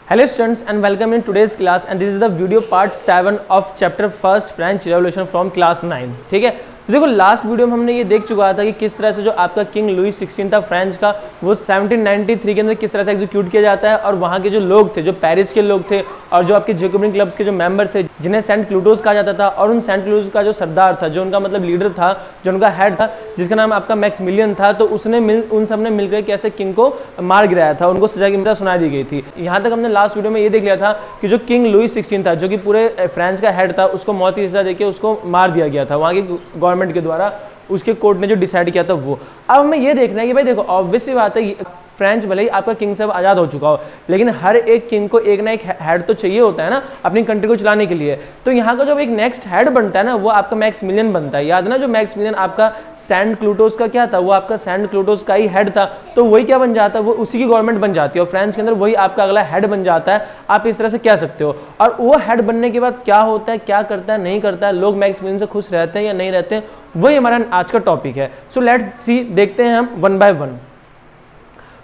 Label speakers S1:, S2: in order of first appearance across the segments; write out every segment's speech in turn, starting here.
S1: Hello students and welcome in today's class and this is the video part 7 of chapter 1st French Revolution from class 9। ठीक है, तो देखो last video में हमने ये देख चुका था कि किस तरह से जो आपका किंग लुई 16 था फ्रेंच का, वो 1793 के अंदर किस तरह से एग्जीक्यूट किया जाता है और वहाँ के जो लोग थे, जो पेरिस के लोग थे और जो आपके जैकोबिन क्लब्स के जो मेंबर थे जिन्हें सेंट क्लूटोस कहा जाता था, और उन सेंट क्लूटोस का जो सरदार था, जो उनका मतलब लीडर था, जो उनका हेड था, जिसका नाम आपका मैक्सिमिलियन था, तो उसने उन सब ने मिलकर कैसे किंग को मार गिराया था, उनको सजा की सुना दी गई थी। यहाँ तक हमने लास्ट वीडियो में ये देख लिया था कि जो किंग लुई 16 था, जो कि पूरे फ्रांस का हेड था, उसको मौत की सजा देके उसको मार दिया गया था वहाँ की गवर्नमेंट के द्वारा, उसके कोर्ट ने जो डिसाइड किया था वो। अब हमें ये देखना है कि भाई देखो ऑब्वियस सी बात है, फ्रेंच भले ही आपका किंग सब आज़ाद हो चुका हो, लेकिन हर एक किंग को एक ना एक हेड तो चाहिए होता है ना अपनी कंट्री को चलाने के लिए। तो यहाँ का जो एक नेक्स्ट हेड बनता है ना, वो आपका मैक्सिमिलियन बनता है। याद है ना, जो मैक्सिमिलियन आपका सेंट क्लूटोस का क्या था, वो आपका सेंट क्लूटोस का ही हेड था, तो वही क्या बन जाता है, वो उसी की गवर्नमेंट बन जाती है और फ्रांस के अंदर वही आपका अगला हेड बन जाता है। आप इस तरह से कह सकते हो। और वो हेड बनने के बाद क्या होता है, क्या करता है, नहीं करता है, लोग मैक्सिमिलियन से खुश रहते हैं या नहीं रहते हैं, वही हमारा आज का टॉपिक है। सो लेट्स सी, देखते हैं हम वन बाय वन।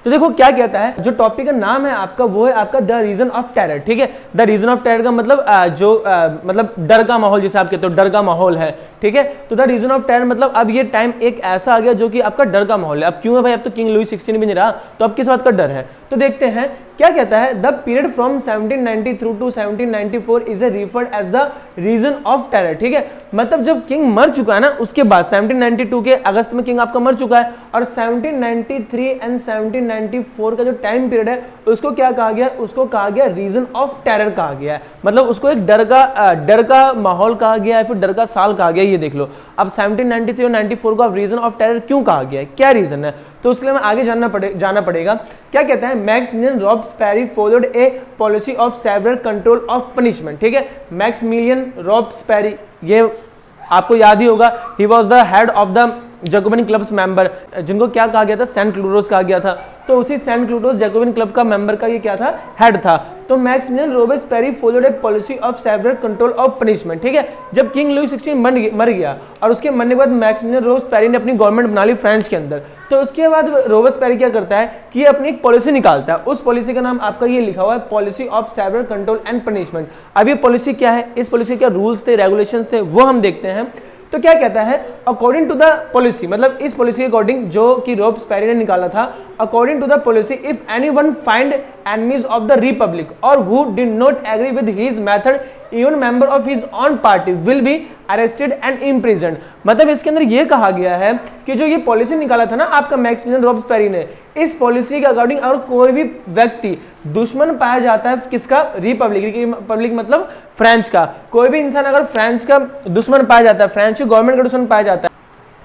S1: तो देखो क्या कहता है, जो टॉपिक का नाम है आपका वो है आपका द रीजन ऑफ टेरर। ठीक है, द रीजन ऑफ टेरर का मतलब मतलब डर का माहौल, जिसे आप कहते हो डर का माहौल है। ठीक है, तो द रीजन ऑफ टेरर मतलब अब ये टाइम एक ऐसा आ गया जो कि आपका डर का माहौल है। अब क्यों है भाई, अब तो किंग लुई 16 भी नहीं रहा, तो अब किस बात का डर है। तो देखते हैं क्या कहता है, the period from 1793 to 1794 is referred as the region of terror. ठीक है, मतलब जब किंग मर चुका है ना, उसके बाद 1792 के अगस्त में किंग आपका मर चुका है, और 1793 एंड 1794 का जो टाइम पीरियड है उसको क्या कहा गया, उसको कहा गया रीजन ऑफ टेरर कहा गया है। मतलब उसको एक डर का माहौल कहा गया है, फिर डर का साल कहा गया। ये देख लो, अब 1793 और 94 को अब रीजन ऑफ टेरर क्यों कहा गया है, क्या रीजन है, तो उसके लिए हमें आगे जाना पड़ेगा। क्या कहता है, Maximilien Robespierre followed a policy of several control of punishment. ठीक है, मैक्सिमिलियन रॉब्सपेरी, ये आपको याद ही होगा, he was the head of the Jacobin clubs member, जिनको क्या कहा गया था, सेंट क्लूटोस कहा गया था। तो उसी सेंट क्लूटोस जैकोबिन क्लब का मेंबर का ये क्या था, हेड था। तो Maximilien Robespierre followed a policy of several control of punishment. ठीक है, जब किंग लुई 16 मर गया और उसके मरने के बाद मैक्सिमिलियन रॉब्सपेरी ने अपनी गवर्नमेंट बना ली फ्रांस के अंदर, तो उसके बाद रॉब्सपेरी क्या करता है कि ये अपनी एक पॉलिसी निकालता है। उस पॉलिसी का नाम आपका ये लिखा हुआ है, policy of several control and punishment. अब ये पॉलिसी क्या है, इस पॉलिसी के रूल्स थे, रेगुलेशंस थे, वो हम देखते हैं। तो क्या कहता है, अकॉर्डिंग टू द पॉलिसी, मतलब इस पॉलिसी के अकॉर्डिंग जो कि रॉब्सपेरी ने निकाला था, according to the policy if anyone find enemies of the republic और who did not agree with his method, even member of his own party will be arrested and imprisoned. मतलब इसके अंदर यह कहा गया है कि जो ये पॉलिसी निकाला था ना आपका मैक्सिमिलियन रॉब्सपेरी ने, इस पॉलिसी के अकॉर्डिंग अगर कोई भी व्यक्ति दुश्मन पाया जाता है, किसका, रिपब्लिक मतलब फ्रांस का, कोई भी इंसान अगर फ्रांस का दुश्मन पाया जाता है, फ्रांस की गवर्नमेंट का दुश्मन पाया जाता है,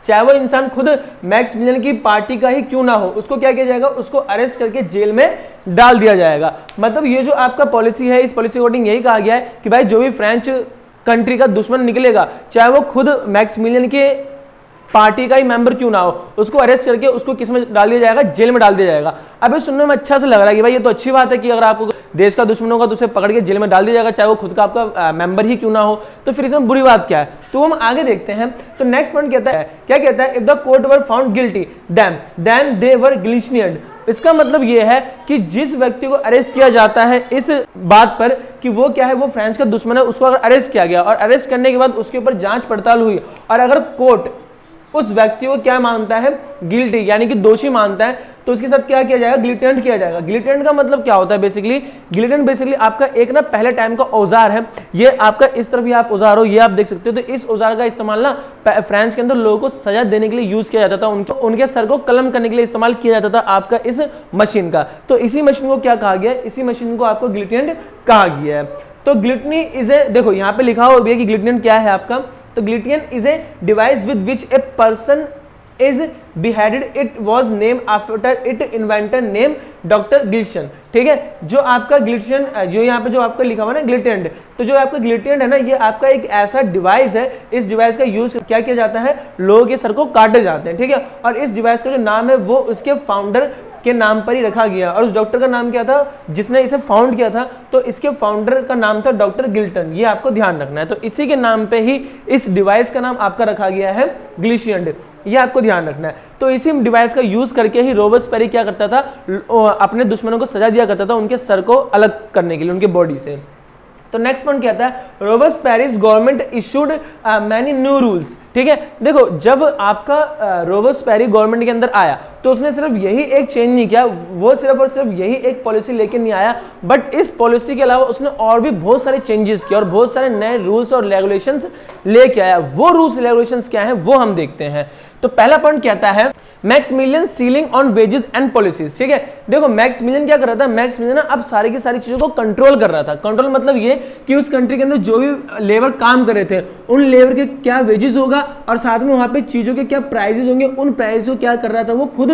S1: चाहे वो इंसान खुद मैक्सिमिलियन की पार्टी का ही क्यों ना हो, उसको क्या किया जाएगा, उसको अरेस्ट करके जेल में डाल दिया जाएगा। मतलब ये जो आपका पॉलिसी है, इस पॉलिसी अकॉर्डिंग यही कहा गया है कि भाई जो भी फ्रेंच कंट्री का दुश्मन निकलेगा, चाहे वो खुद मैक्सिमिलियन के पार्टी का ही मेंबर क्यों ना हो, उसको अरेस्ट करके उसको किस में डाल दिया जाएगा, जेल में डाल दिया जाएगा। अब ये सुनने में अच्छा से लग रहा है कि भाई ये तो अच्छी बात है कि अगर आपको देश का दुश्मन होगा तो उसे पकड़ के जेल में डाल दिया जाएगा, चाहे वो खुद का आपका मेंबर ही क्यों ना हो, तो फिर इसमें बुरी बात क्या है। तो हम आगे देखते हैं। तो नेक्स्ट पॉइंट कहता है, क्या कहता है, if the court were found guilty then they were guillotined. इसका मतलब ये है कि जिस व्यक्ति को अरेस्ट किया जाता है इस बात पर कि वो क्या है, वो फ्रांस का दुश्मन है, उसको अगर अरेस्ट किया गया और अरेस्ट करने के बाद उसके ऊपर जांच पड़ताल हुई और अगर कोर्ट उस व्यक्ति को क्या मानता है, गिल्टी यानी कि दोषी मानता है, तो उसके साथ क्या किया जाएगा, गिलिटेंट किया जाएगा। गिलिटेंट का मतलब क्या होता है, बेसिकली गिलिटेंट बेसिकली आपका एक ना पहले टाइम का औजार है। ये आपका इस तरफ भी आप औजार हो, ये आप देख सकते हो। तो इस औजार का इस्तेमाल ना फ्रांस के अंदर लोगों को सजा देने के लिए यूज किया जाता था, उनके सर को कलम करने के लिए इस्तेमाल किया जाता था आपका इस मशीन का। तो इसी मशीन को क्या कहा गया, इसी मशीन को आपको गिलिटेंट कहा गया है। तो गिलिटनी इज ए, देखो यहाँ पे लिखा हुआ भी है कि गिलिटेंट क्या है आपका, तो guillotine is a device with which a person is beheaded, it was named after its inventor name doctor Guillotin. ठीक है, जो आपका गिल्शन, जो यहाँ पे जो आपका लिखा हुआ ना गिलिटेंट, तो जो आपका गिलिटेंट है ना, ये आपका एक ऐसा डिवाइस है, इस डिवाइस का यूज क्या किया जाता है, लोगों के सर को काटे जाते हैं। ठीक है, और इस डिवाइस का जो नाम है वो उसके फाउंडर के नाम पर ही रखा गया। और उस डॉक्टर का नाम क्या था जिसने इसे फाउंड किया था, तो इसके फाउंडर का नाम था डॉक्टर गिल्टन, ये आपको ध्यान रखना है। तो इसी के नाम पे ही इस डिवाइस का नाम आपका रखा गया है ग्लिशियंट, ये आपको ध्यान रखना है। तो इसी डिवाइस का यूज करके ही रोबेस्पेरी क्या करता था, अपने दुश्मनों को सजा दिया करता था उनके सर को अलग करने के लिए उनके बॉडी से। तो नेक्स्ट पॉइंट क्या था, Robespierre's government issued many new rules. ठीक है, देखो जब आपका रोबेस्पेरी गवर्नमेंट के अंदर आया तो उसने सिर्फ यही एक चेंज नहीं किया, वो सिर्फ और सिर्फ यही एक पॉलिसी लेके नहीं आया, बट इस पॉलिसी के अलावा उसने और भी बहुत सारे चेंजेस किए और बहुत सारे नए रूल्स और रेगुलेशंस लेके आया। वो रूल्स रेगुलेशंस क्या है वो हम देखते हैं। तो पहला पॉइंट कहता है Maximilien ceiling on wages and policies. ठीक है, देखो मैक्सिमिलियन क्या कर रहा था, मैक्सिमिलियन अब सारी की सारी चीजों को कंट्रोल कर रहा था। कंट्रोल मतलब ये कि उस कंट्री के अंदर जो भी लेबर काम कर रहे थे उन लेबर के क्या वेजेस होगा और साथ में वहां पे चीजों के क्या प्राइसेस होंगे, उन प्राइस को क्या कर रहा था वो खुद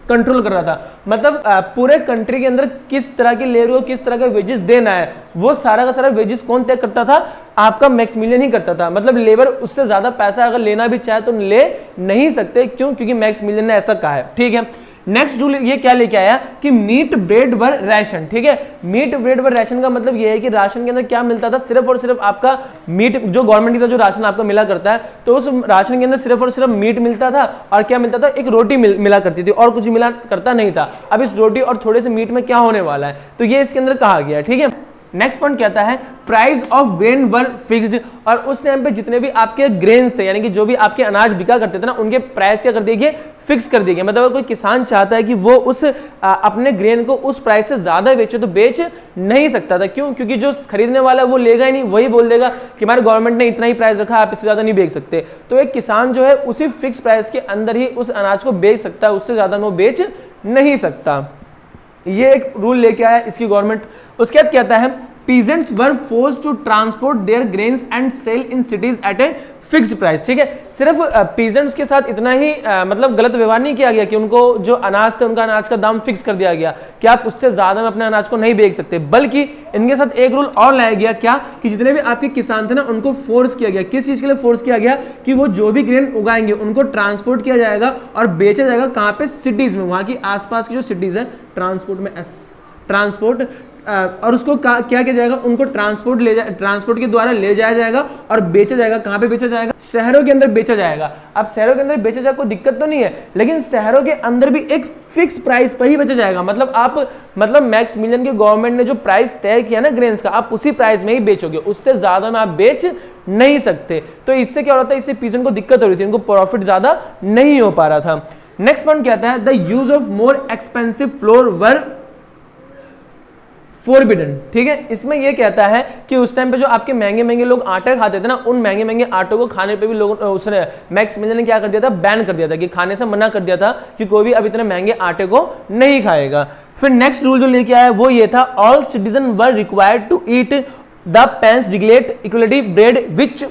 S1: कंट्रोल कर रहा था। मतलब पूरे कंट्री के अंदर किस तरह के लेबर को किस तरह का वेजेस देना है वो सारा का सारा वेजेस कौन तय करता था, आपका मैक्सिमिलियन ही करता था। मतलब लेबर उससे ज्यादा पैसा अगर लेना भी चाहे तो ले नहीं सकते, क्यों, क्योंकि मैक्सिमिलियन ने ऐसा कहा है। ठीक है, नेक्स्ट रूल ये क्या लेके आया कि मीट ब्रेड वर राशन। ठीक है, मीट ब्रेड वर राशन का मतलब ये है कि राशन के अंदर क्या मिलता था, सिर्फ और सिर्फ आपका मीट, जो गवर्नमेंट की तरफ जो राशन आपको मिला करता है तो उस राशन के अंदर सिर्फ और सिर्फ मीट मिलता था और क्या मिलता था, एक रोटी मिला करती थी और कुछ मिला करता नहीं था। अब इस रोटी और थोड़े से मीट में क्या होने वाला है, तो ये इसके अंदर कहा गया। ठीक है, नेक्स्ट पॉइंट कहता है price of grain were fixed. और उस टाइम पे जितने भी आपके ग्रेन्स थे यानी कि जो भी आपके अनाज बिका करते थे ना, उनके प्राइस क्या कर दिए गए, फिक्स कर दिए गए। मतलब अगर कोई किसान चाहता है कि वो उस अपने ग्रेन को उस प्राइस से ज्यादा बेचे तो बेच नहीं सकता था। क्यों, क्योंकि जो खरीदने वाला है वो लेगा ही नहीं, वही बोल देगा कि हमारे गवर्नमेंट ने इतना ही प्राइस रखा, आप इससे ज्यादा नहीं बेच सकते। तो एक किसान जो है उसी फिक्स प्राइस के अंदर ही उस अनाज को बेच सकता है, उससे ज्यादा वो बेच नहीं सकता। ये एक रूल लेके आया इसकी गवर्नमेंट। उसके बाद कहता है peasants were forced to transport their grains and sell in cities at a fixed price। ठीक है, सिर्फ peasants के साथ इतना ही मतलब गलत व्यवहार नहीं किया गया कि उनको जो अनाज थे उनका अनाज का दाम फिक्स कर दिया गया कि आप उससे ज्यादा में अपने अनाज को नहीं बेच सकते, बल्कि इनके साथ एक रूल और लाया गया क्या कि जितने भी आपके किसान थे ना उनको फोर्स किया गया। किस चीज के लिए फोर्स किया गया कि वो जो भी ग्रेन उगाएंगे उनको ट्रांसपोर्ट किया जाएगा और बेचा जाएगा कहाँ पे, सिटीज में, वहां की आसपास की जो सिटीज है, ट्रांसपोर्ट में ट्रांसपोर्ट और उसको क्या किया जाएगा, उनको ट्रांसपोर्ट के द्वारा ले जाया जाएगा और बेचा जाएगा। कहां पे बेचा जाएगा, शहरों के अंदर बेचा जाएगा। अब शहरों के अंदर बेचा जाएगा कोई दिक्कत तो नहीं है, लेकिन शहरों के अंदर भी एक फिक्स प्राइस पर ही बेचा जाएगा। मतलब मैक्सिमिलियन की गवर्नमेंट ने जो प्राइस तय किया ना ग्रेन्स का, आप उसी प्राइस में ही बेचोगे, उससे ज्यादा में आप बेच नहीं सकते। तो इससे क्या हो रहा था, इससे पीजेंट को दिक्कत हो रही थी, उनको प्रॉफिट ज्यादा नहीं हो पा रहा था। नेक्स्ट पॉइंट कहता है the use of more expensive floor were forbidden. ठीक है, इसमें यह कहता है कि उस टाइम पे जो आपके महंगे महंगे लोग आटा खाते थे ना, उन महंगे महंगे आटों को खाने पे भी लोगों उसने मैक्सिमिलियन ने क्या कर दिया था, बैन कर दिया था, कि खाने से मना कर दिया था कि कोई भी अब इतने महंगे आटे को नहीं खाएगा। फिर नेक्स्ट रूल जो लेके आया वो ये था all citizen were required to eat the पेंस डिग्लेट equality bread which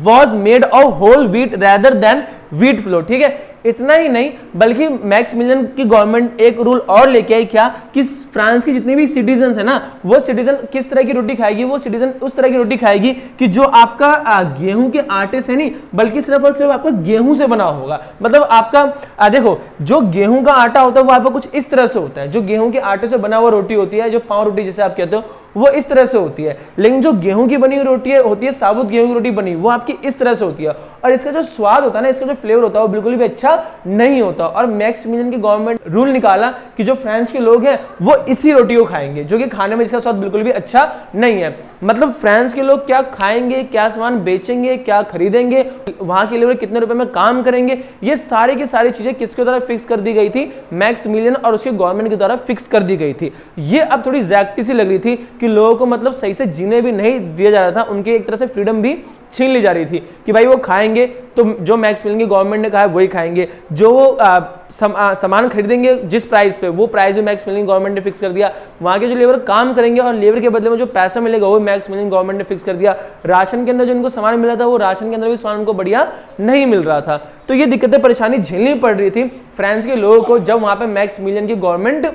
S1: was made of whole wheat rather than wheat flour. ठीक है, इतना ही नहीं बल्कि मैक्सिमिलियन की गवर्नमेंट एक रूल और लेके आई क्या कि फ्रांस के जितने भी सिटीजन है ना, वो सिटीजन किस तरह की रोटी खाएगी, वो सिटीजन उस तरह की रोटी खाएगी कि जो आपका गेहूं के आटे से नहीं बल्कि सिर्फ और सिर्फ आपका गेहूं से बना होगा। मतलब आपका देखो जो गेहूं का आटा होता है वो आपका कुछ इस तरह से होता है, जो गेहूं के आटे से बना हुआ रोटी होती है, जो पाव रोटी जिसे आप कहते हो, वो इस तरह से होती है। लेकिन जो गेहूं की बनी हुई रोटी होती है, साबुत गेहूं की रोटी बनी, वो आपकी इस तरह से होती है और इसका जो स्वाद होता है ना, इसका जो फ्लेवर होता है वो बिल्कुल भी अच्छा नहीं होता। और मैक्सिमिलियन की गवर्नमेंट रूल निकाला कि जो फ्रांस के लोग हैं वो इसी रोटी को खाएंगे, जो कि खाने में इसका स्वाद बिल्कुल भी अच्छा नहीं है। मतलब फ्रांस के लोग क्या खाएंगे, क्या सामान बेचेंगे, क्या खरीदेंगे, वहां के लेबर कितने रुपए में काम करेंगे, ये सारी की सारी चीजें किसके द्वारा फिक्स कर दी गई थी, मैक्सिमिलियन और उसके गवर्नमेंट के द्वारा फिक्स कर दी गई थी। ये अब थोड़ी ज़्यादती सी लग रही थी कि लोगों को मतलब सही से जीने भी नहीं दिया जा रहा था, उनकी एक तरह से फ्रीडम भी छीन ली जा रही थी कि भाई वो खाएंगे तो जो मैक्सिमिलियन की गवर्नमेंट ने कहा है वही खाएंगे, जो वो सामान खरीदेंगे जिस प्राइस पे, वो प्राइस भी मैक्सिमिलियन गवर्नमेंट ने फिक्स कर दिया। वहां के जो लेबर काम करेंगे और लेबर के बदले में जो पैसा मिलेगा वो मैक्सिमिलियन गवर्नमेंट ने फिक्स कर दिया। राशन के अंदर जो इनको सामान मिला था वो राशन के अंदर भी सामान उनको बढ़िया नहीं मिल रहा था। तो ये दिक्कतें परेशानी झेलनी पड़ रही थी फ्रांस के लोगों को जब वहां पे मैक्सिमिलियन की गवर्नमेंट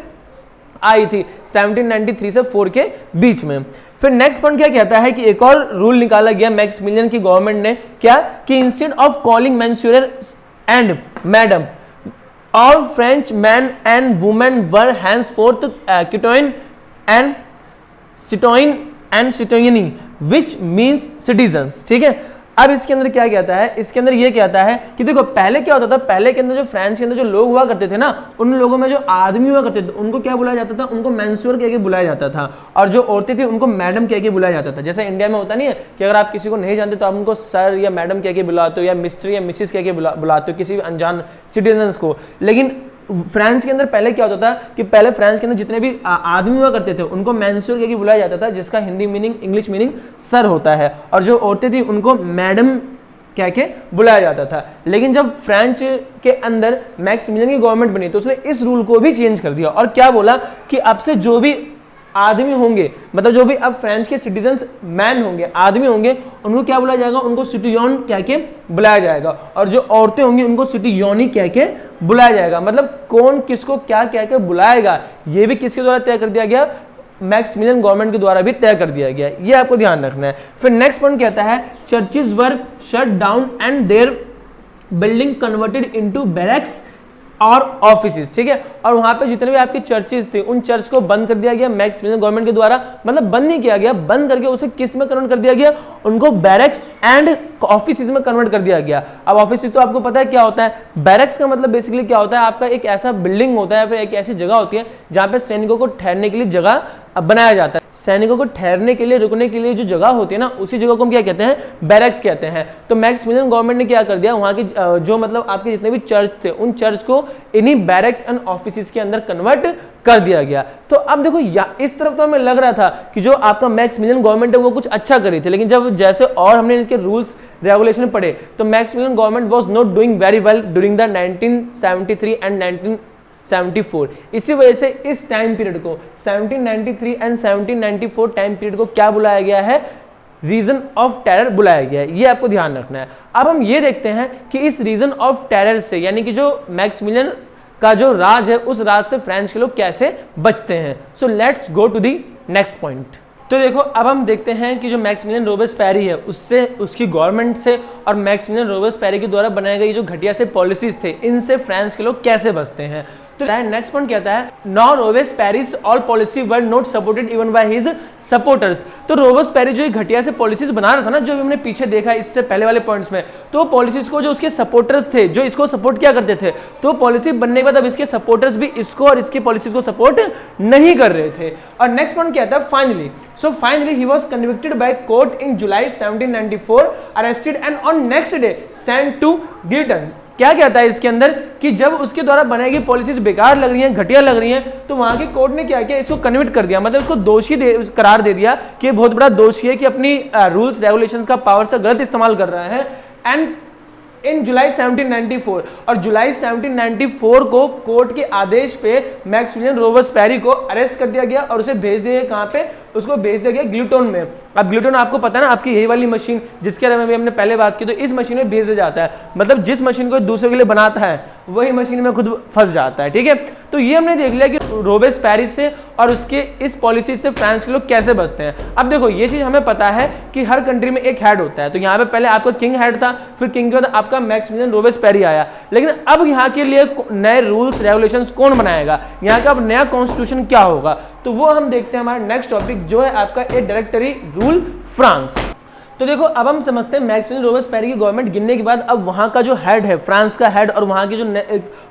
S1: आई थी 1793 से 4 के बीच में। फिर नेक्स्ट पॉइंट क्या कहता है कि एक और रूल निकाला गया मैक्सिमिलियन की गवर्नमेंट ने, क्या कि instead of calling monsieur and madam, all French man and women were henceforth citoyen and citoyen and citoyenne which means citizens. ठीक है, अब इसके अंदर क्या कहता है, इसके अंदर ये कहता है कि देखो पहले क्या होता था, पहले के अंदर जो फ्रांस के अंदर जो लोग हुआ करते थे ना, उन लोगों में जो आदमी हुआ करते थे उनको क्या बुलाया जाता था, उनको मैंस्योर कह के बुलाया जाता था, और जो औरतें थी उनको मैडम कह के बुलाया जाता था। जैसे इंडिया में होता नहीं है कि अगर आप किसी को नहीं जानते तो आप उनको सर या मैडम कह के बुलाते हो, या मिस्टर या मिसिस कह के बुलाते हो किसी भी अनजान सिटीजन्स को। लेकिन फ्रांस के अंदर पहले क्या होता था कि पहले फ्रांस के अंदर जितने भी आदमी हुआ करते थे उनको मैंस्योर कह के बुलाया जाता था, जिसका Hindi meaning English meaning sir होता है, और जो औरतें थी उनको मैडम कह के बुलाया जाता था। लेकिन जब फ्रांस के अंदर मैक्सिमिलियन की गवर्नमेंट बनी तो उसने इस रूल को भी चेंज कर दिया और क्या बोला कि अब से जो भी आदमी होंगे, मतलब जो भी अब फ्रांस के सिटीजन्स मैन होंगे, आदमी होंगे, उनको क्या बुलाया जाएगा, उनको सिटीजन कह के बुलाया जाएगा, और जो औरतें होंगी उनको सिटीजनी कह के बुलाया जाएगा। मतलब कौन किसको क्या कह के बुलाएगा ये भी किसके द्वारा तय कर दिया गया, मैक्सिमिलियन गवर्नमेंट के द्वारा भी तय कर दिया गया, ये आपको ध्यान रखना है। फिर नेक्स्ट पॉइंट कहता है churches were shut down and their building converted into barracks और ऑफिसेस। ठीक है, और वहां पे जितने भी आपके चर्चेज थे उन चर्च को बंद कर दिया गया मैक्सिमिलियन गवर्नमेंट के द्वारा। मतलब बंद नहीं किया गया, बंद करके उसे किस में कन्वर्ट कर दिया गया, उनको बैरक्स एंड ऑफिसेज में कन्वर्ट कर दिया गया। अब ऑफिसेज तो आपको पता है क्या होता है, बैरक्स का मतलब बेसिकली क्या होता है, आपका एक ऐसा बिल्डिंग होता है, फिर एक ऐसी जगह होती है जहां पे सैनिकों को ठहरने के लिए जगह बनाया जाता है। सैनिकों को ठहरने के लिए, रुकने के लिए जो जगह होती है ना, उसी जगह को हम क्या कहते हैं, बैरक्स कहते हैं। तो मैक्सिमिलियन गवर्नमेंट ने क्या कर दिया, वहां की जो मतलब आपके जितने भी चर्च थे उन चर्च को इन्हीं बैरक्स एंड ऑफिसेज के अंदर कन्वर्ट कर दिया गया। तो अब देखो इस तरफ तो हमें लग रहा था कि जो आपका मैक्सिमिलियन गवर्नमेंट है वो कुछ अच्छा करी थी, लेकिन जब जैसे और हमने इसके रूल्स रेगुलेशन पढ़े तो Maximilien government was not doing very well during the 1973 and 1974। इसी वजह से इस टाइम पीरियड को 1793 एंड 1794 टाइम पीरियड को क्या बुलाया गया है, रीजन ऑफ टेरर बुलाया गया है। ये आपको ध्यान रखना है। अब हम ये देखते हैं कि इस रीजन ऑफ टेरर से, यानी कि जो मैक्सिमिलियन का जो राज है उस राज से फ्रांस के लोग कैसे बचते हैं। So let's go to the next point. तो देखो अब हम देखते हैं कि जो मैक्सिमिलियन रोबेस्पेरी है उससे, उसकी गवर्नमेंट से और मैक्सिमिलियन रोबेस्पेरी के द्वारा बनाए गए जो घटिया से पॉलिसीज थे इनसे फ्रांस के लोग कैसे बचते हैं। तो नेक्स्ट पॉइंट कहता है now Robespierre's all policy were not supported even by his supporters. तो रोबेस्पेरी जो घटिया से पॉलिसीज बना रहा था ना, जो हमने पीछे देखा इससे पहले वाले पॉइंट्स में, तो पॉलिसीज को जो उसके सपोर्टर्स थे जो इसको सपोर्ट क्या करते थे, तो पॉलिसी बनने के बाद अब इसके सपोर्टर्स भी इसको और इसकी पॉलिसीज को सपोर्ट नहीं कर रहे थे। और नेक्स्ट पॉइंट कहता है finally, so finally he was convicted by court in July 1794, arrested and on next day sent to guillotine। क्या कहता है इसके अंदर कि जब उसके द्वारा बनाई गई पॉलिसीज बेकार लग रही हैं, घटिया लग रही हैं, तो वहां के कोर्ट ने क्या किया, इसको कन्विक्ट कर दिया, मतलब इसको दोषी करार दे दिया कि बहुत बड़ा दोषी है कि अपनी रूल्स रेगुलेशंस का पावर से गलत इस्तेमाल कर रहा है। एंड इन जुलाई 1794, और जुलाई 1794 को कोर्ट के आदेश पे मैक्सिमिलियन रोबेस्पेरी को अरेस्ट कर दिया गया और उसे भेज दिया गया कहां पे, उसको भेज दिया गया गिलोटोन में। अब गिलोटोन आपको पता है ना, आपकी यही वाली मशीन जिसके बारे में भी हमने पहले बात की, तो इस मशीन में भेज दिया जाता है, मतलब जिस मशीन को दूसरे के लिए बनाता है वही मशीन में खुद फंस जाता है। ठीक है, तो ये हमने देख लिया कि रोबेस्पेरी से और उसके इस पॉलिसी से फ्रांस के लोग कैसे बचते हैं। अब देखो ये चीज हमें पता है कि हर कंट्री में एक हेड होता है, तो यहाँ पे पहले आपका किंग हेड था, फिर किंग के बाद आपका मैक्सिमिलियन रोबेस्पेरी आया, लेकिन अब यहाँ के लिए नए रूल्स रेगुलेशंस कौन बनाएगा, यहाँ का अब नया कॉन्स्टिट्यूशन क्या होगा, तो वो हम देखते हैं हमारा नेक्स्ट टॉपिक जो है आपका ए डायरेक्टरी रूल फ्रांस। तो देखो अब हम समझते हैं मैक्सिमिलियन रोबेस्पेरी की गवर्नमेंट गिरने के बाद अब वहां का जो हेड है, फ्रांस का हेड, और वहां के जो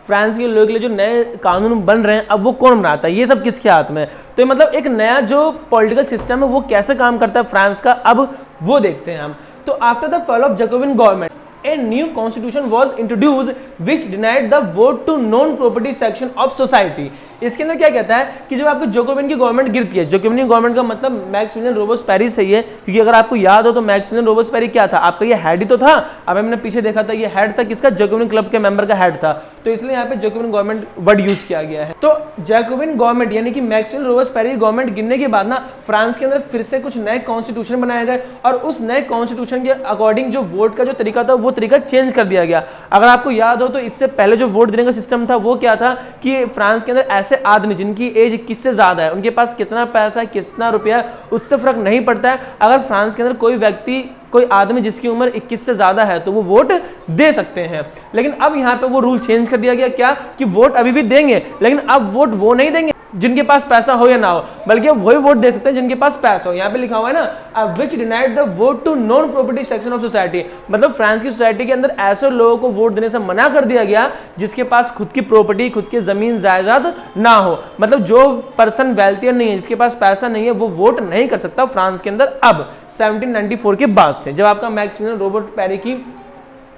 S1: फ्रांस के लोगों के लिए जो नए कानून बन रहे हैं अब वो कौन बनाता है, ये सब किसके हाथ में। तो मतलब एक नया जो पॉलिटिकल सिस्टम है वो कैसे काम करता है फ्रांस का, अब वो देखते हैं हम। तो after the fall of Jacobian government a new constitution was introduced which denied the vote to non property section of society। इसके अंदर क्या कहता है कि जब आपकी जैकोबिन की गवर्नमेंट गिरती है, जैकोबिन गवर्नमेंट का मतलब मैक्सिमिलियन रोबेस्पेरी सही है, क्योंकि अगर आपको याद हो तो मैक्सिमिलियन रोबेस्पेरी क्या था, आपका ये हेड ही तो था। अब हमने पीछे देखा था ये हेड था किसका, जैकोबिन क्लब के मेंबर का हेड था, तो इसलिए यहाँ पे जैकोबिन गवर्नमेंट वर्ड यूज किया गया है। तो जैकोबिन गवर्नमेंट यानी कि मैक्सिमिलियन रोबेस्पेरी गवर्नमेंट गिरने के बाद ना फ्रांस के अंदर फिर से कुछ नए कॉन्स्टिट्यूशन बनाए गए और उस नए कॉन्स्टिट्यूशन के अकॉर्डिंग जो वोट का जो तरीका था वो तरीका चेंज कर दिया गया। अगर आपको याद हो तो इससे पहले जो वोट देने का सिस्टम था वो क्या था कि फ्रांस के अंदर ऐसे आदमी जिनकी एज 21 से ज्यादा है, उनके पास कितना पैसा है, कितना रुपया है, उससे फर्क नहीं पड़ता है। अगर फ्रांस के अंदर कोई व्यक्ति, कोई आदमी जिसकी उम्र 21 से ज्यादा है तो वो वोट दे सकते हैं। लेकिन अब यहाँ पे वो रूल चेंज कर दिया गया, क्या कि वोट अभी भी देंगे, लेकिन अब वोट वो नहीं देंगे जिनके पास पैसा हो या ना हो, बल्कि वही वोट दे सकते हैं जिनके पास पैसा हो। यहाँ पे लिखा हुआ है ना, which denied the vote to non property section of society, मतलब फ्रांस की सोसाइटी के अंदर ऐसे लोगों को वोट देने से मना कर दिया गया जिसके पास खुद की प्रॉपर्टी, खुद की जमीन जायदाद ना हो। मतलब जो पर्सन वेल्थियर नहीं है, जिसके पास पैसा नहीं है, वो वोट नहीं कर सकता फ्रांस के अंदर अब 1794 के बाद से, जब आपका मैक्सिमिलियन रोबर्ट पेरी की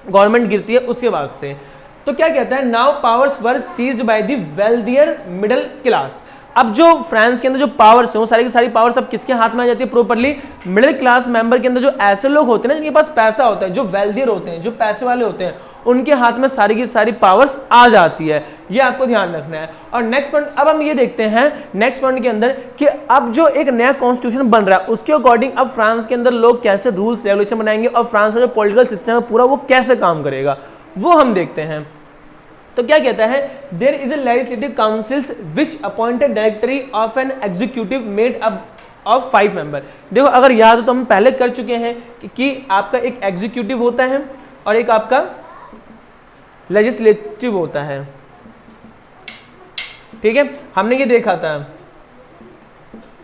S1: गवर्नमेंट गिरती है उसके बाद से। तो क्या कहता है, now powers were seized by the wealthier middle class. अब जो फ्रांस के अंदर जो पावर्स हैं वो सारी की सारी पावर्स अब किसके हाथ में आ जाती है, प्रॉपर्ली मिडिल क्लास मेंबर के अंदर जो ऐसे लोग होते हैं ना जिनके पास पैसा होता है, जो वेल्थियर होते हैं, जो पैसे वाले होते हैं, उनके हाथ में सारी की सारी पावर्स आ जाती है। ये आपको ध्यान रखना है। और नेक्स्ट पॉइंट, अब हम ये देखते हैं नेक्स्ट पॉइंट के अंदर कि अब जो एक नया कॉन्स्टिट्यूशन बन रहा है उसके अकॉर्डिंग अब फ्रांस के अंदर लोग कैसे रूल्स रेगुलेशन बनाएंगे और फ्रांस का जो पॉलिटिकल सिस्टम है पूरा वो कैसे काम करेगा वो हम देखते हैं। तो क्या कहता है, there is a legislative councils which appointed directory of an executive made up of 5 member. देखो अगर याद हो तो हम पहले कर चुके हैं कि आपका एक एग्जीक्यूटिव होता है और एक आपका लेजिस्लेटिव होता है, ठीक है, हमने ये देखा था,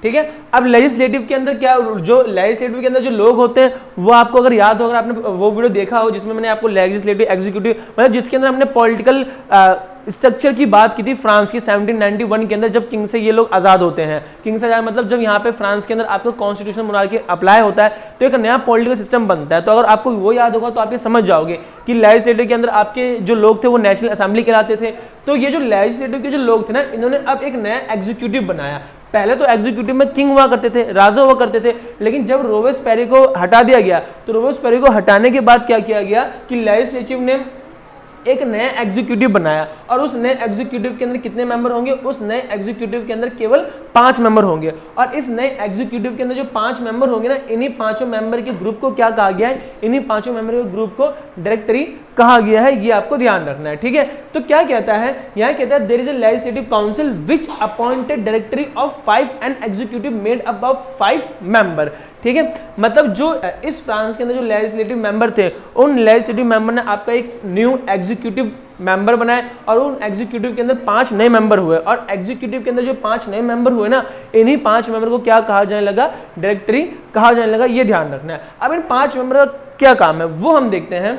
S1: ठीक है। अब लेजिस्लेटिव के अंदर क्या, जो लेजिस्लेटिव के अंदर जो लोग होते हैं वो आपको अगर याद हो, अगर आपने वो वीडियो देखा हो जिसमें मैंने आपको लेजिस्लेटिव एग्जीक्यूटिव मतलब जिसके अंदर हमने पॉलिटिकल स्ट्रक्चर की बात की थी फ्रांस की 1791 के अंदर, जब किंग से ये लोग आजाद होते हैं। किंग से आजाद मतलब जब यहाँ पे फ्रांस के अंदर आपको कॉन्स्टिट्यूशन मोनार्की अप्लाई होता है तो एक नया पॉलिटिकल सिस्टम बनता है। तो अगर आपको वो याद होगा तो आप ये समझ जाओगे कि लेजिस्लेटिव के अंदर आपके जो लोग थे वो नेशनल असेंबली कहलाते थे। तो ये जो लेजिस्लेटिव के जो लोग थे ना, इन्होंने अब एक नया एग्जीक्यूटिव बनाया। पहले तो एग्जीक्यूटिव में किंग हुआ करते थे, राजा हुआ करते थे, लेकिन जब रोबेस्पेरी को हटा दिया गया तो रोबेस्पेरी को हटाने के बाद क्या किया गया कि लेजिस्लेटिव ने एक नया एग्जीक्यूटिव बनाया। और उस नए एग्जीक्यूटिव के अंदर कितने मेंबर होंगे, उस नए एग्जीक्यूटिव के अंदर केवल 5 मेंबर होंगे। और इस नए एग्जीक्यूटिव के अंदर जो 5 मेंबर होंगे ना, इन्हीं 5 मेंबर के ग्रुप को क्या कहा गया है, इन्हीं 5 मेंबर के ग्रुप को डायरेक्टरी कहा गया है। ये आपको ध्यान रखना है, ठीक है। तो क्या कहता है, यहाँ कहता है there is a legislative council which appointed directory of 5 and executive made up of 5 member, ठीक है। मतलब जो इस फ्रांस के अंदर जो लेजिस्लेटिव मेंबर थे, उन लेजिस्लेटिव मेंबर ने आपका एक न्यू एग्जीक्यूटिव मेंबर बनाए और उन एग्जीक्यूटिव के अंदर 5 नए मेंबर हुए। और एग्जीक्यूटिव के अंदर जो 5 नए मेंबर हुए ना, इन्हीं 5 मेंबर को क्या कहा जाने लगा, डायरेक्टरी कहा जाने लगा। ये ध्यान रखना है। अब इन 5 मेंबर का क्या काम है वो हम देखते हैं।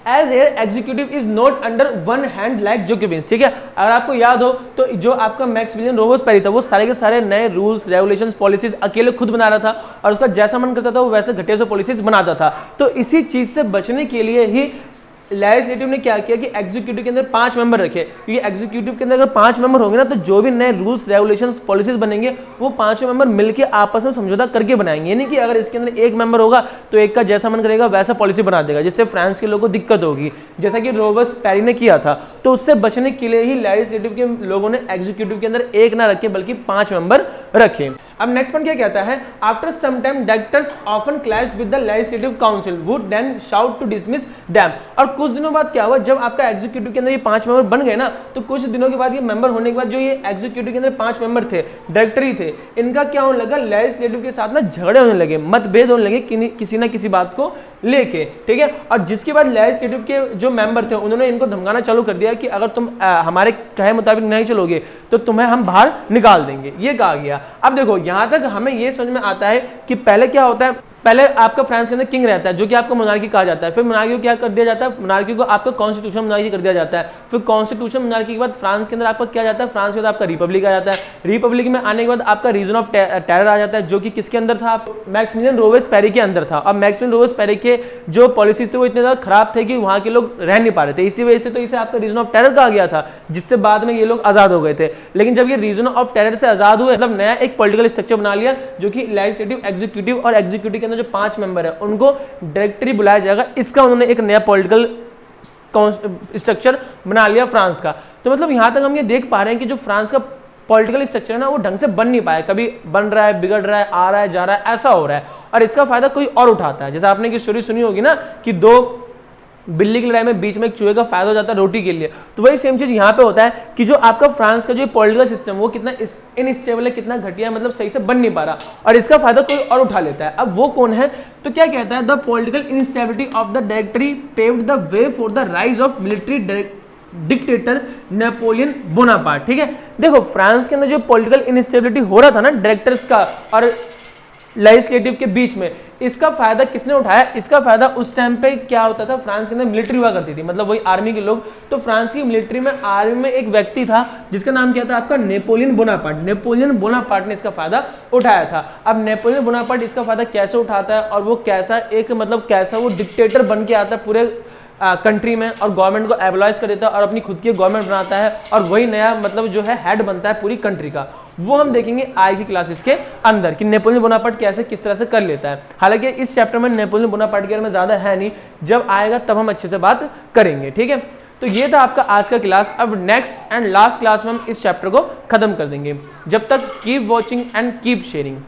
S1: As a executive is not under one hand like Jacobins, ठीक है। अगर आपको याद हो तो जो आपका मैक्सिमिलियन रोबेस्पेरी था वो सारे के सारे नए रूल्स रेगुलेशंस पॉलिसीज अकेले खुद बना रहा था और उसका जैसा मन करता था वो वैसे घटिया से पॉलिसीज बनाता था। तो इसी चीज से बचने के लिए ही लेजिस्लेटिव ने क्या किया कि एग्जीक्यूटिव के अंदर 5 मेंबर रखे, क्योंकि एग्जीक्यूटिव के अंदर अगर 5 मेंबर होंगे ना तो जो भी नए रूल्स रेगुलेशंस पॉलिसीज बनेंगे वो 5 मेंबर मिलकर आपस में समझौता करके बनाएंगे। यानी कि अगर इसके अंदर एक मेंबर होगा तो एक का जैसा मन करेगा वैसा पॉलिसी बना देगा, जिससे फ्रांस के लोगों को दिक्कत होगी, जैसा कि रोबेस्पेरी ने किया था। तो उससे बचने के लिए ही लेजिस्लेटिव के लोगों ने एग्जीक्यूटिव के अंदर एक ना रखे बल्कि 5 मेंबर रखे। अब नेक्स्ट पॉइंट क्या कहता है, after some time directors often clashed with the legislative council would then shout to dismiss them. और कुछ दिनों बाद क्या हुआ, जब आपका एग्जीक्यूटिव के अंदर ये 5 मेंबर बन गए ना, तो कुछ दिनों के बाद ये मेंबर होने के बाद जो ये एग्जीक्यूटिव के अंदर 5 मेंबर थे, डायरेक्टरी थे, इनका क्या होने लगा, लेजिस्लेटिव के साथ ना झगड़े होने लगे, मतभेद होने लगे किसी ना किसी बात को लेके, ठीक है। और जिसके बाद लेजिस्लेटिव के जो मेंबर थे उन्होंने इनको धमकाना चालू कर दिया कि अगर तुम हमारे कहे मुताबिक नहीं चलोगे तो तुम्हें हम बाहर निकाल देंगे, ये कहा गया। अब देखो यहां तक हमें ये समझ में आता है कि पहले क्या होता है, पहले आपका फ्रांस के अंदर किंग रहता है जो कि आपको मोनार्की कहा जाता है। फिर मोनार्की को क्या कर दिया जाता है, मोनार्की को आपका कॉन्स्टिट्यूशन मोनार्की कर दिया जाता है। फिर कॉन्स्टिट्यूशन मोनार्की के बाद फ्रांस के अंदर आपका क्या जाता है, फ्रांस के बाद आपका रिपब्लिक आ जाता है। रिपब्लिक में आने के बाद आपका रीजन ऑफ टेरर आ जाता है जो कि किसके अंदर था, मैक्सिमिलियन रोबेस्पेरी के अंदर था। अब मैक्सिमिलियन रोबेस्पेरी के जो पॉलिसीज थे वो इतने ज्यादा खराब थे कि वहां के लोग रह नहीं पा रहे थे, इसी वजह से तो इसे आपका रीजन ऑफ टेरर कहा गया था, जिससे बाद में ये लोग आजाद हो गए थे। लेकिन जब ये रीजन ऑफ टेरर से आजाद हुए, मतलब नया एक पॉलिटिकल स्ट्रक्चर बना लिया जो कि लेजिस्लेटिव, एग्जीक्यूटिव और एग्जीक्यूटिव के अंदर जो 5 मेंबर उनको डायरेक्टरी बुलाया जाएगा, इसका उन्होंने एक नया पॉलिटिकल स्ट्रक्चर बना लिया फ्रांस का। तो मतलब यहां तक हम ये देख पा रहे हैं कि जो फ्रांस का पॉलिटिकल स्ट्रक्चर है ना वो ढंग से बन नहीं पाया, कभी बन रहा है, बिगड़ रहा है, आ रहा है, जा रहा है, ऐसा हो रहा है। और इसका फायदा कोई और उठाता है। जैसे आपने की स्टोरी सुनी होगी ना कि 2 बिल्ली की लड़ाई में बीच में एक चूहे का फायदा हो जाता है रोटी के लिए। तो वही सेम चीज यहाँ पे होता है कि जो आपका फ्रांस का जो पॉलिटिकल सिस्टम वो कितना इनस्टेबल है, कितना घटिया है, मतलब सही से बन नहीं पा रहा, और इसका फायदा कोई और उठा लेता है। अब वो कौन है? तो क्या कहता है, the political instability of the directory paved the way for the rise of military dictator Napoleon Bonaparte. ठीक है, देखो फ्रांस के अंदर जो पॉलिटिकल इनस्टेबिलिटी हो रहा था ना डायरेक्टर्स का और लेजिस्लेटिव के बीच में, इसका फायदा किसने उठाया? इसका फायदा उस टाइम पे क्या होता था, फ्रांस के अंदर मिलिट्री हुआ करती थी, मतलब वही आर्मी के लोग। तो फ्रांस की मिलिट्री में, आर्मी में एक व्यक्ति था जिसका नाम क्या था आपका? Napoleon Bonaparte. नेपोलियन बोनापार्ट ने इसका फायदा उठाया था। अब नेपोलियन बोनापार्ट इसका फायदा कैसे उठाता है और वो कैसा एक मतलब कैसा वो डिक्टेटर बन के आता है पूरे कंट्री में और गवर्नमेंट को एबलाइज कर देता है और अपनी खुद की गवर्नमेंट बनाता है और वही नया मतलब जो है हेड बनता है पूरी कंट्री का। वो हम देखेंगे आज की क्लासेस के अंदर कि नेपोलियन बोनापार्ट कैसे किस तरह से कर लेता है। हालांकि इस चैप्टर में नेपोलियन बोनापार्ट के बारे में ज्यादा है नहीं, जब आएगा तब हम अच्छे से बात करेंगे। ठीक है, तो ये था आपका आज का क्लास। अब नेक्स्ट एंड लास्ट क्लास में हम इस चैप्टर को खत्म कर देंगे। जब तक keep watching and keep sharing.